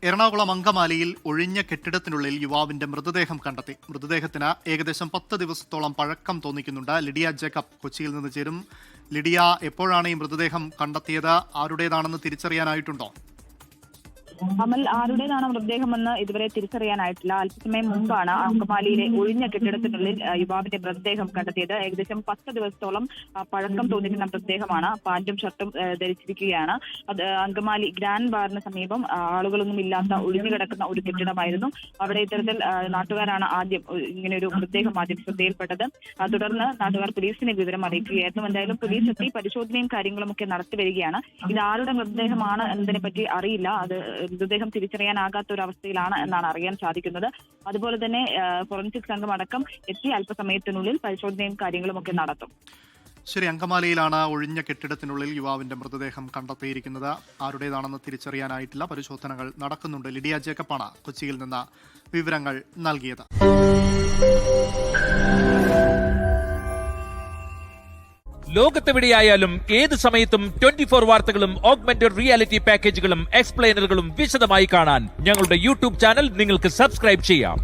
എറണാകുളം അങ്കമാലിയിൽ ഒഴിഞ്ഞ കെട്ടിടത്തിനുള്ളിൽ യുവാവിന്റെ മൃതദേഹം കണ്ടെത്തി. മൃതദേഹത്തിന് ഏകദേശം 10 ദിവസത്തോളം പഴക്കം തോന്നിക്കുന്നുണ്ട്. ലിഡിയ ജേക്കബ് കൊച്ചിയിൽ നിന്ന് ചേരും. ലിഡിയ, എപ്പോഴാണ് ഈ മൃതദേഹം കണ്ടെത്തിയത്? ആരുടേതാണെന്ന് തിരിച്ചറിയാനായിട്ടുണ്ടോ? അമൽ, ആരുടേതാണ് മൃതദേഹമെന്ന് ഇതുവരെ തിരിച്ചറിയാനായിട്ടില്ല. അല്പസമയം മുമ്പാണ് അങ്കമാലിയിലെ ഒഴിഞ്ഞ കെട്ടിടത്തിനുള്ളിൽ യുവാവിന്റെ മൃതദേഹം കണ്ടെത്തിയത്. ഏകദേശം 10 ദിവസത്തോളം പഴക്കം തോന്നിക്കുന്ന മൃതദേഹമാണ്. പാന്റും ഷർട്ടും ധരിച്ചിരിക്കുകയാണ്. അത് അങ്കമാലി ഗ്രാൻഡ് ബാറിന് സമീപം ആളുകളൊന്നും ഇല്ലാത്ത ഒഴിഞ്ഞു കിടക്കുന്ന ഒരു കെട്ടിടമായിരുന്നു. അവിടെ ഇത്തരത്തിൽ നാട്ടുകാരാണ് ആദ്യം ഇങ്ങനെ ഒരു മൃതദേഹം ആദ്യം ശ്രദ്ധയിൽപ്പെട്ടത്. തുടർന്ന് നാട്ടുകാർ പോലീസിനെ വിവരം അറിയിക്കുകയായിരുന്നു. എന്തായാലും പോലീസ് എത്തി പരിശോധനയും കാര്യങ്ങളും ഒക്കെ നടത്തി വരികയാണ്. ഇത് ആരുടെ മൃതദേഹമാണ് എന്നതിനെ പറ്റി അറിയില്ല. അത് മൃതദേഹം തിരിച്ചറിയാനാകാത്ത ഒരു അവസ്ഥയിലാണ് എന്നാണ് അറിയാൻ സാധിക്കുന്നത്. അതുപോലെ തന്നെ ഫോറൻസിക് സംഘം അടക്കം എത്തി അല്പസമയത്തിനുള്ളിൽ പരിശോധനയും കാര്യങ്ങളും ഒക്കെ നടത്തും. ശരി, അങ്കമാലിയിലാണ് ഒഴിഞ്ഞ കെട്ടിടത്തിനുള്ളിൽ യുവാവിന്റെ മൃതദേഹം കണ്ടെത്തിയിരിക്കുന്നത്. ആരുടേതാണെന്ന് തിരിച്ചറിയാനായിട്ടില്ല. പരിശോധനകൾ നടക്കുന്നുണ്ട്. ലിഡിയ ജേക്കബാണ് കൊച്ചിയിൽ നിന്ന് വിവരങ്ങൾ നൽകിയത്. ലോകത്തെവിടെയായാലും ഏത് സമയത്തും 24 വാർത്തകളും ഓഗ്മെന്റഡ് റിയാലിറ്റി പാക്കേജുകളും എക്സ്പ്ലെയിനറുകളും വിശദമായി കാണാൻ ഞങ്ങളുടെ യൂട്യൂബ് ചാനൽ നിങ്ങൾക്ക് സബ്സ്ക്രൈബ് ചെയ്യാം.